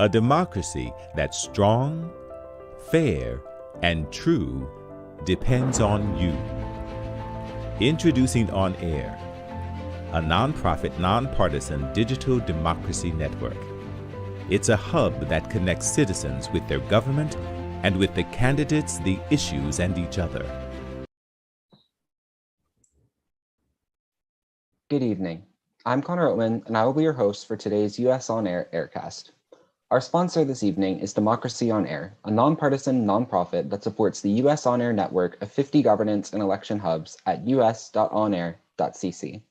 A democracy that's strong, fair, and true depends on you. Introducing onAir, a nonprofit, nonpartisan digital democracy network. It's a hub that connects citizens with their government and with the candidates, the issues, and each other. Good evening. I'm Connor Oatman, and I will be your host for today's US On Air Aircast. Our sponsor this evening is Democracy on Air, a nonpartisan nonprofit that supports the US On Air network of 50 governance and election hubs at us.onair.cc.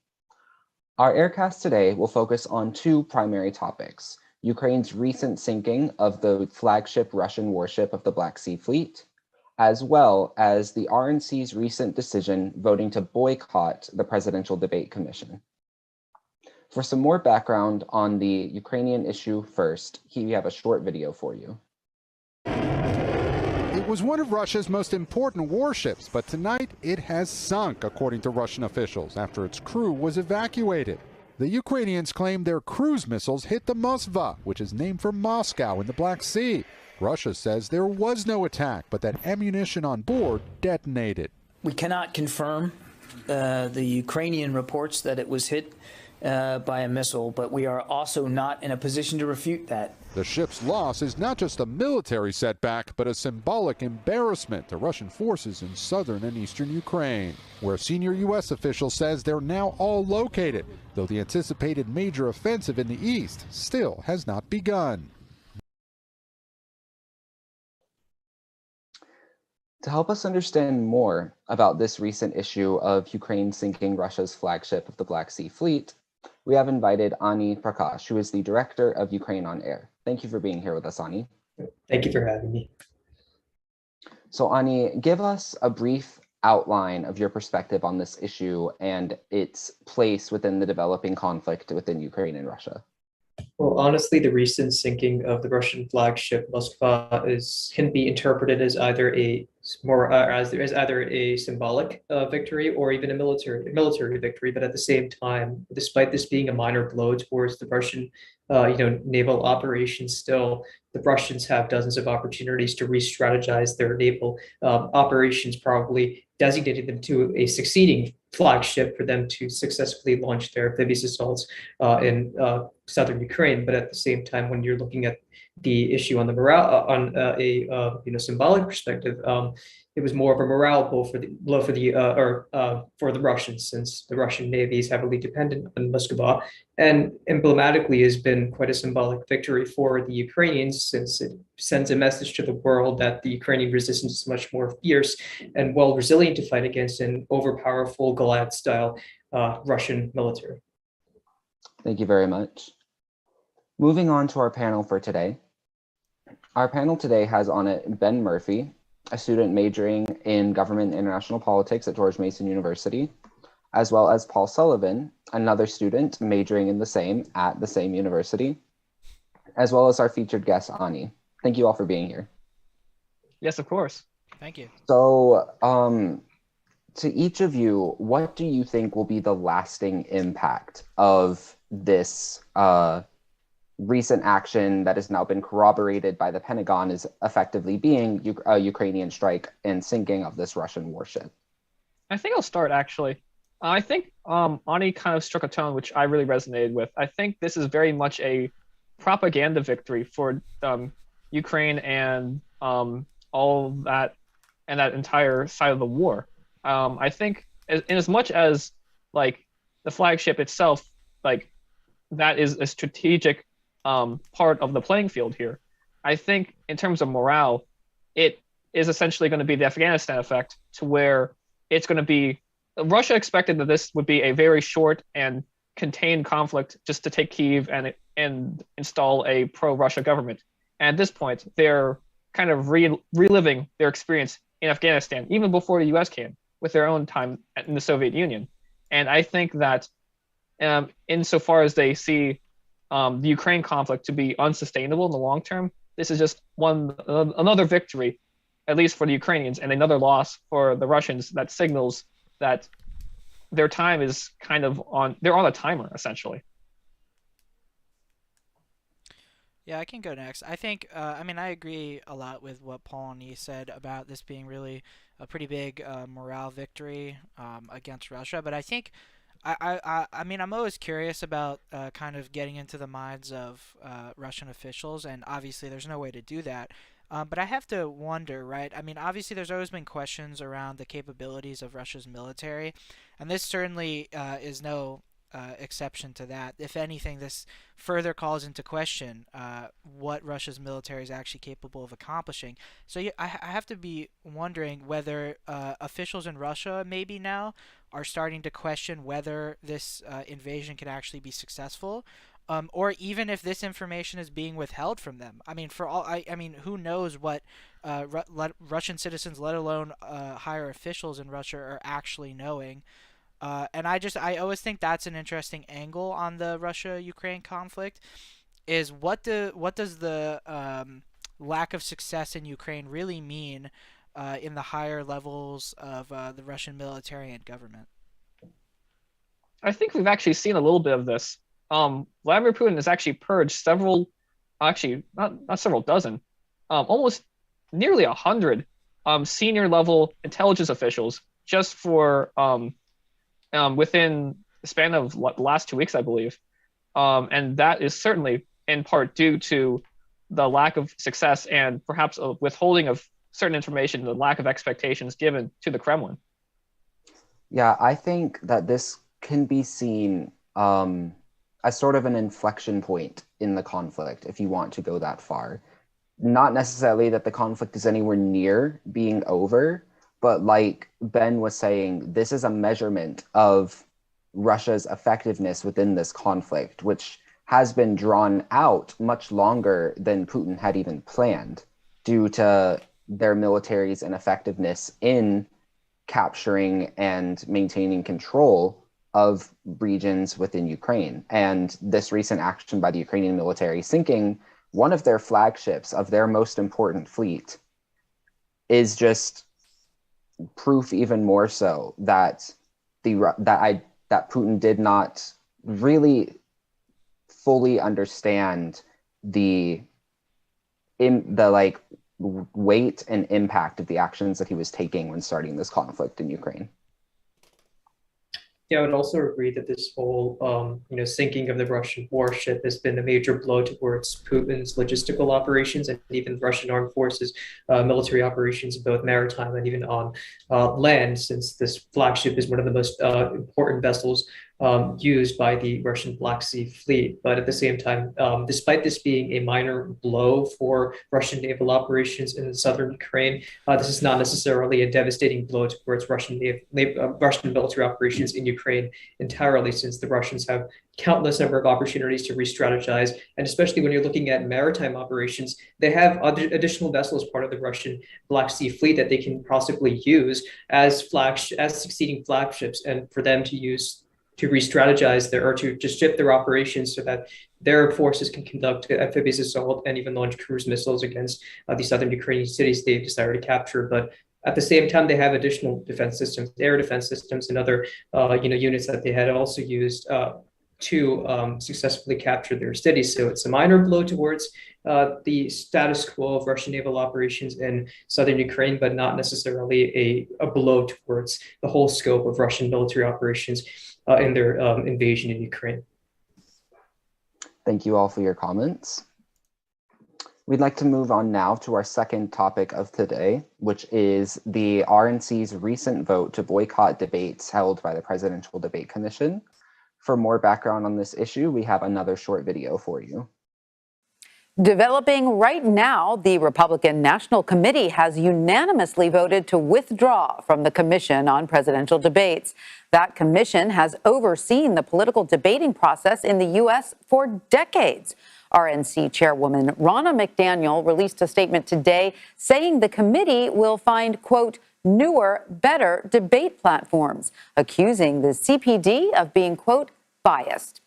Our Aircast today will focus on two primary topics: Ukraine's recent sinking of the flagship Russian warship of the Black Sea Fleet, as well as the RNC's recent decision voting to boycott the Presidential Debate Commission. For some more background on the Ukrainian issue first, we have a short video for you. It was one of Russia's most important warships, but tonight it has sunk, according to Russian officials, after its crew was evacuated. The Ukrainians claim their cruise missiles hit the Moskva, which is named for Moscow in the Black Sea. Russia says there was no attack, but that ammunition on board detonated. We cannot confirm the Ukrainian reports that it was hit by a missile, but we are also not in a position to refute that. The ship's loss is not just a military setback, but a symbolic embarrassment to Russian forces in southern and eastern Ukraine, where senior U.S. officials says they're now all located, though the anticipated major offensive in the east still has not begun. To help us understand more about this recent issue of Ukraine sinking Russia's flagship of the Black Sea Fleet, we have invited Ani Prakash, who is the director of Ukraine on Air. Thank you for being here with us, Ani. Thank you for having me. So Ani, give us a brief outline of your perspective on this issue and its place within the developing conflict within Ukraine and Russia. Well, honestly, the recent sinking of the Russian flagship Moskva can be interpreted as either a symbolic victory or even a military victory. But at the same time, despite this being a minor blow towards the Russian naval operations, still the Russians have dozens of opportunities to re-strategize their naval operations, probably designating them to a succeeding flagship for them to successfully launch their amphibious assaults in southern Ukraine. But at the same time, when you're looking at the issue on the morale, on a symbolic perspective, it was more of a morale blow for the Russians, since the Russian Navy is heavily dependent on Moskva, and emblematically has been quite a symbolic victory for the Ukrainians, since it sends a message to the world that the Ukrainian resistance is much more fierce and well resilient to fight against an overpowerful Goliath-style Russian military. Thank you very much. Moving on to our panel for today. Our panel today has on it Ben Murphy, a student majoring in government and international politics at George Mason University, as well as Paul Sullivan, another student majoring in at the same university, as well as our featured guest, Ani. Thank you all for being here. Yes, of course. Thank you. So, to each of you, what do you think will be the lasting impact of this recent action that has now been corroborated by the Pentagon is effectively being a Ukrainian strike and sinking of this Russian warship? I think I'll start, actually. I think Ani kind of struck a tone which I really resonated with. I think this is very much a propaganda victory for Ukraine and all that and that entire side of the war. I think in as much as like the flagship itself, like that is a strategic part of the playing field here. I think in terms of morale, it is essentially going to be the Afghanistan effect, to where it's going to be Russia expected that this would be a very short and contained conflict just to take Kyiv and install a pro-Russia government. And at this point, they're kind of reliving their experience in Afghanistan, even before the US came, with their own time in the Soviet Union. And I think that insofar as they see the Ukraine conflict to be unsustainable in the long term, this is just another victory, at least for the Ukrainians, and another loss for the Russians that signals that their time is kind of they're on a timer, essentially. Yeah, I can go next. I think, I mean, I agree a lot with what Paul and E said about this being really a pretty big morale victory against Russia. But I think, I mean, I'm always curious about kind of getting into the minds of Russian officials, and obviously there's no way to do that. But I have to wonder, right? I mean, obviously there's always been questions around the capabilities of Russia's military, and this certainly is no exception to that. If anything, this further calls into question what Russia's military is actually capable of accomplishing. So yeah, I have to be wondering whether officials in Russia maybe now are starting to question whether this invasion can actually be successful. Or even if this information is being withheld from them. I mean, I mean, who knows what Russian citizens, let alone higher officials in Russia, are actually knowing. And I always think that's an interesting angle on the Russia-Ukraine conflict. Is what does the lack of success in Ukraine really mean in the higher levels of the Russian military and government? I think we've actually seen a little bit of this. Vladimir Putin has actually purged several, actually not several dozen, almost nearly 100 senior level intelligence officials just for within the span of the last 2 weeks, I believe. And that is certainly in part due to the lack of success and perhaps a withholding of certain information, the lack of expectations given to the Kremlin. Yeah, I think that this can be seen as sort of an inflection point in the conflict, if you want to go that far. Not necessarily that the conflict is anywhere near being over, but like Ben was saying, this is a measurement of Russia's effectiveness within this conflict, which has been drawn out much longer than Putin had even planned due to their military's ineffectiveness in capturing and maintaining control of regions within Ukraine. And this recent action by the Ukrainian military, sinking one of their flagships of their most important fleet, is just proof even more so that that Putin did not really fully understand the like weight and impact of the actions that he was taking when starting this conflict in Ukraine. Yeah, I would also agree that this whole, sinking of the Russian warship has been a major blow towards Putin's logistical operations and even Russian armed forces, military operations, both maritime and even on land, since this flagship is one of the most important vessels used by the Russian Black Sea Fleet. But at the same time, despite this being a minor blow for Russian naval operations in southern Ukraine, this is not necessarily a devastating blow towards Russian military operations in Ukraine entirely, since the Russians have countless number of opportunities to re-strategize. And especially when you're looking at maritime operations, they have additional vessels part of the Russian Black Sea Fleet that they can possibly use as succeeding flagships, and for them to use to re-strategize or to just shift their operations so that their forces can conduct amphibious assault and even launch cruise missiles against the southern Ukrainian cities they've decided to capture. But at the same time, they have additional defense systems, air defense systems, and other units that they had also used to successfully capture their cities. So it's a minor blow towards the status quo of Russian naval operations in southern Ukraine, but not necessarily a blow towards the whole scope of Russian military operations in their invasion in Ukraine. Thank you all for your comments. We'd like to move on now to our second topic of today, which is the RNC's recent vote to boycott debates held by the Presidential Debate Commission. For more background on this issue, we have another short video for you. Developing right now, the Republican National Committee has unanimously voted to withdraw from the Commission on Presidential Debates. That commission has overseen the political debating process in the U.S. for decades. RNC Chairwoman Ronna McDaniel released a statement today saying the committee will find, quote, newer, better debate platforms, accusing the CPD of being, quote, biased.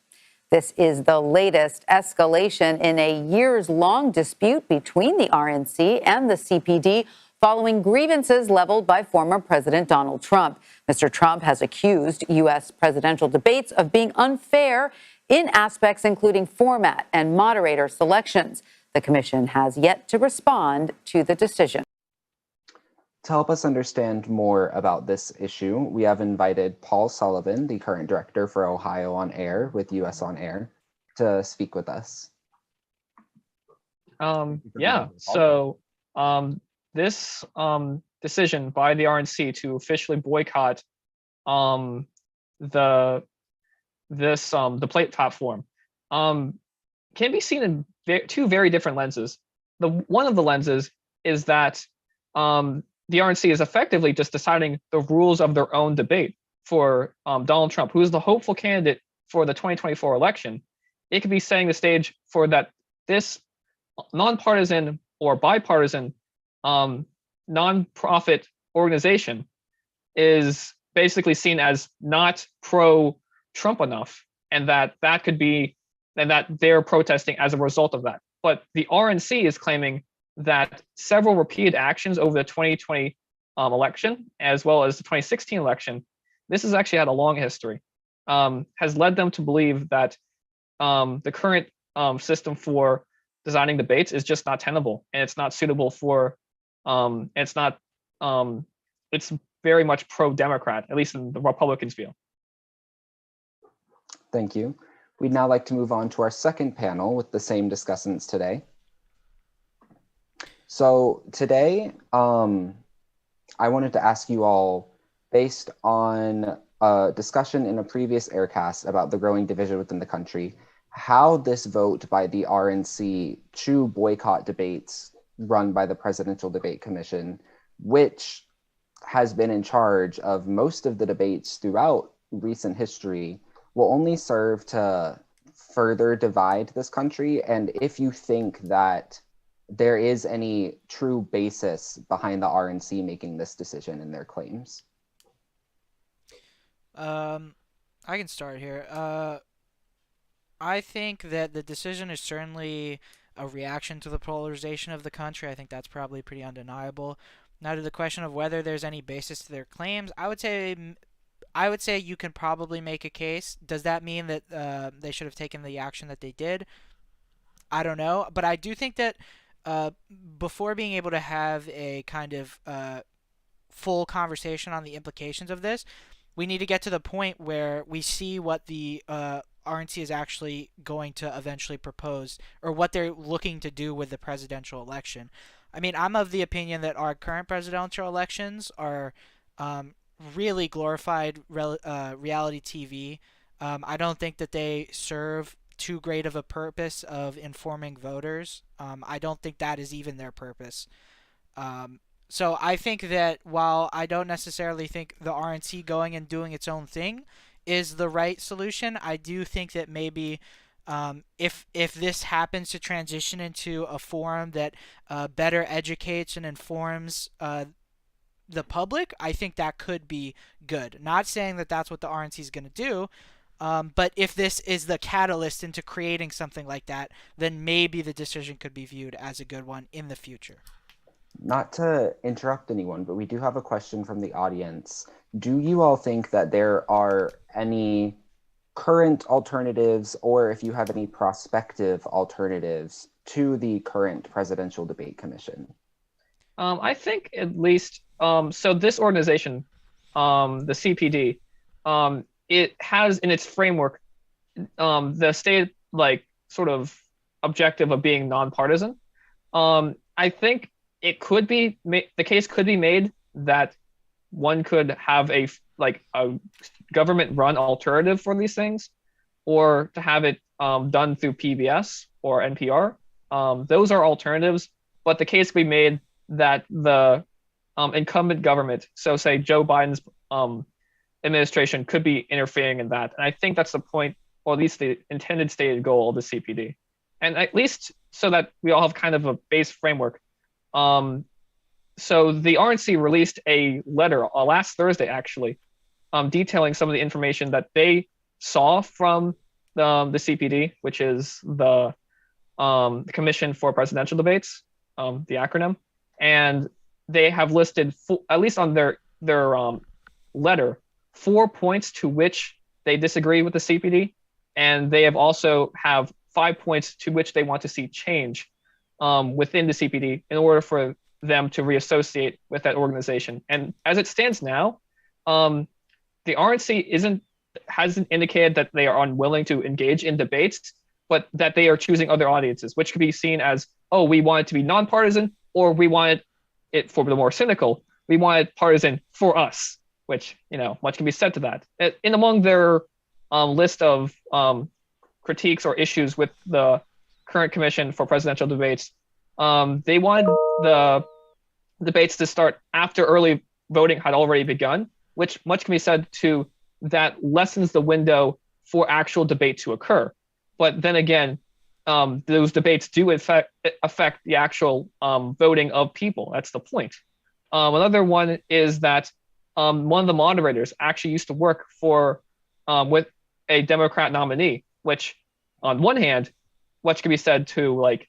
This is the latest escalation in a years-long dispute between the RNC and the CPD following grievances leveled by former President Donald Trump. Mr. Trump has accused U.S. presidential debates of being unfair in aspects including format and moderator selections. The commission has yet to respond to the decision. To help us understand more about this issue, we have invited Paul Sullivan, the current director for Ohio on Air with US on Air, to speak with us. So this decision by the RNC to officially boycott the plate platform can be seen in two very different lenses. One of the lenses is that the RNC is effectively just deciding the rules of their own debate for Donald Trump, who is the hopeful candidate for the 2024 election. It could be setting the stage for that this nonpartisan or bipartisan nonprofit organization is basically seen as not pro-Trump enough, and that they're protesting as a result of that. But the RNC is claiming that several repeated actions over the 2020 election, as well as the 2016 election, this has actually had a long history, has led them to believe that the current system for designing debates is just not tenable, and it's not suitable for, it's very much pro-Democrat, at least in the Republicans' view. Thank you. We'd now like to move on to our second panel with the same discussants today. So today, I wanted to ask you all, based on a discussion in a previous Aircast about the growing division within the country, how this vote by the RNC to boycott debates run by the Presidential Debate Commission, which has been in charge of most of the debates throughout recent history, will only serve to further divide this country, and if you think that there is any true basis behind the RNC making this decision in their claims. I can start here. I think that the decision is certainly a reaction to the polarization of the country. I think that's probably pretty undeniable. Now, to the question of whether there's any basis to their claims, I would say you can probably make a case. Does that mean that they should have taken the action that they did? I don't know, but I do think that before being able to have a kind of full conversation on the implications of this, we need to get to the point where we see what the RNC is actually going to eventually propose, or what they're looking to do with the presidential election. I mean, I'm of the opinion that our current presidential elections are really glorified reality TV. I don't think that they serve too great of a purpose of informing voters. I don't think that is even their purpose. So I think that while I don't necessarily think the RNC going and doing its own thing is the right solution, I do think that maybe if this happens to transition into a forum that better educates and informs the public, I think that could be good. Not saying that that's what the RNC is going to do, but if this is the catalyst into creating something like that, then maybe the decision could be viewed as a good one in the future. Not to interrupt anyone, but we do have a question from the audience. Do you all think that there are any current alternatives, or if you have any prospective alternatives to the current Presidential Debate Commission? I think at least, so this organization, the CPD, it has in its framework the stated sort of objective of being nonpartisan. I think it could be the case could be made that one could have a government-run alternative for these things, or to have it done through PBS or NPR. Those are alternatives, but the case could be made that the incumbent government, so say Joe Biden's administration, could be interfering in that. And I think that's the point, or at least the intended stated goal of the CPD. And at least so that we all have kind of a base framework. So the RNC released a letter last Thursday, actually, detailing some of the information that they saw from the CPD, which is the Commission for Presidential Debates, the acronym. And they have listed, at least on their letter, 4 points to which they disagree with the CPD. and they have also have 5 points to which they want to see change within the CPD in order for them to reassociate with that organization. And as it stands now, the RNC hasn't indicated that they are unwilling to engage in debates, but that they are choosing other audiences, which could be seen as, oh, we want it to be nonpartisan, or we want it, for the more cynical, we want it partisan for us, which, much can be said to that. In among their list of critiques or issues with the current commission for presidential debates, they wanted the debates to start after early voting had already begun, which much can be said to that lessens the window for actual debate to occur. But then again, those debates do affect the actual voting of people. That's the point. Another one is that one of the moderators actually used to work for with a Democrat nominee, which on one hand, much can be said to like,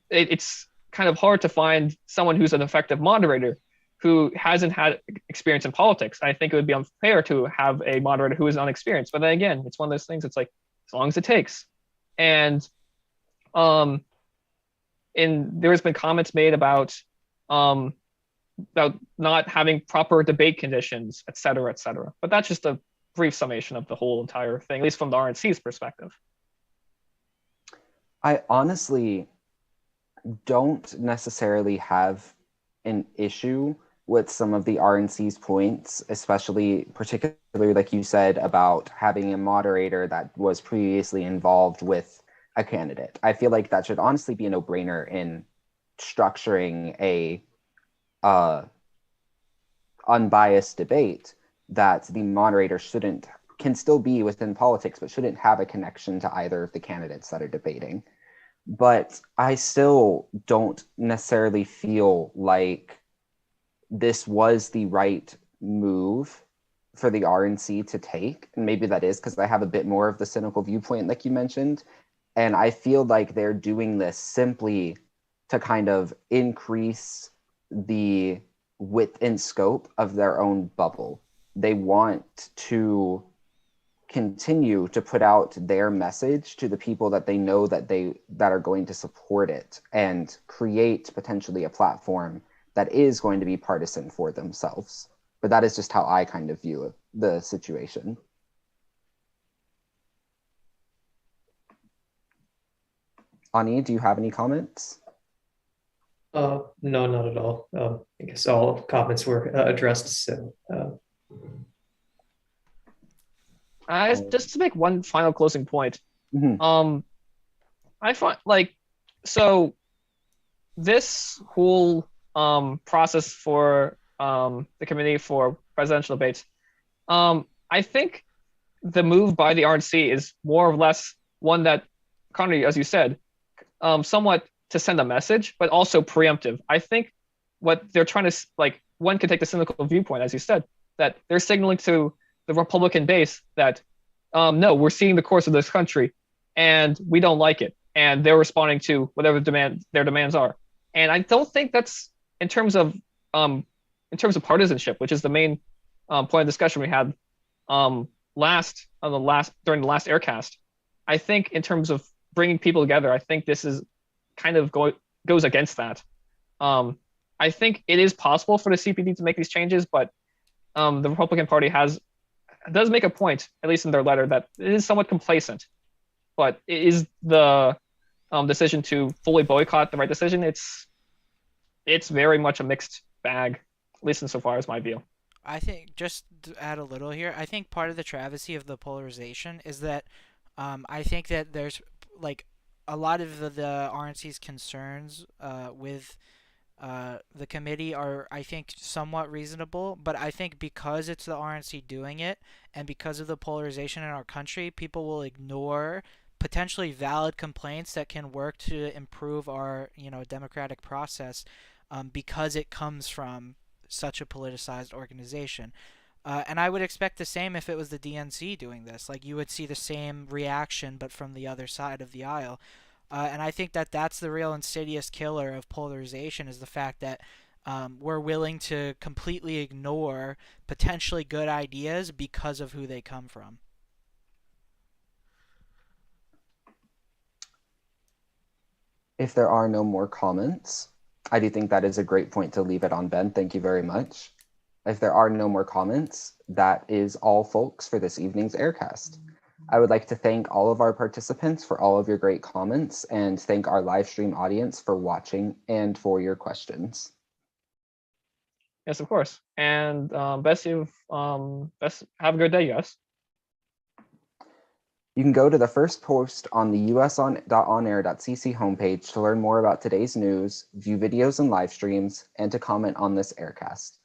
it's kind of hard to find someone who's an effective moderator who hasn't had experience in politics. I think it would be unfair to have a moderator who is unexperienced. But then again, it's one of those things. It's like, as long as it takes. And there has been comments made about not having proper debate conditions, et cetera, et cetera. But that's just a brief summation of the whole entire thing, at least from the RNC's perspective. I honestly don't necessarily have an issue with some of the RNC's points, particularly like you said about having a moderator that was previously involved with a candidate. I feel like that should honestly be a no-brainer in structuring a unbiased debate, that the moderator can still be within politics, but shouldn't have a connection to either of the candidates that are debating. But I still don't necessarily feel like this was the right move for the RNC to take. And maybe that is because I have a bit more of the cynical viewpoint, like you mentioned. And I feel like they're doing this simply to kind of increase the width and scope of their own bubble. They want to continue to put out their message to the people that they know that are going to support it, and create potentially a platform that is going to be partisan for themselves. But that is just how I kind of view the situation. Ani, do you have any comments? No, not at all. I guess all comments were addressed. So, just to make one final closing point, Mm-hmm. I find this whole process for the committee for presidential debates, I think the move by the RNC is more or less one that, Connor, as you said, somewhat to send a message, but also preemptive. I think what they're trying to, one could take the cynical viewpoint, as you said, that they're signaling to the Republican base that, no, we're seeing the course of this country and we don't like it. And they're responding to whatever their demands are. And I don't think that's in terms of partisanship, which is the main point of discussion we had during the last Aircast. I think in terms of bringing people together, I think this is kind of goes against that. I think it is possible for the CPD to make these changes, but the Republican Party does make a point, at least in their letter, that it is somewhat complacent. But is the decision to fully boycott the right decision? It's very much a mixed bag, at least insofar as my view. I think, just to add a little here, I think part of the travesty of the polarization is that I think that there's a lot of the RNC's concerns with the committee are, I think, somewhat reasonable, but I think because it's the RNC doing it and because of the polarization in our country, people will ignore potentially valid complaints that can work to improve our democratic process because it comes from such a politicized organization. And I would expect the same if it was the DNC doing this. You would see the same reaction, but from the other side of the aisle. And I think that that's the real insidious killer of polarization, is the fact that we're willing to completely ignore potentially good ideas because of who they come from. If there are no more comments, I do think that is a great point to leave it on, Ben. Thank you very much. If there are no more comments, that is all, folks, for this evening's Aircast. I would like to thank all of our participants for all of your great comments and thank our live stream audience for watching and for your questions. Yes, of course. And best have a good day, guys. You can go to the first post on the uson.onair.cc homepage to learn more about today's news, view videos and live streams, and to comment on this Aircast.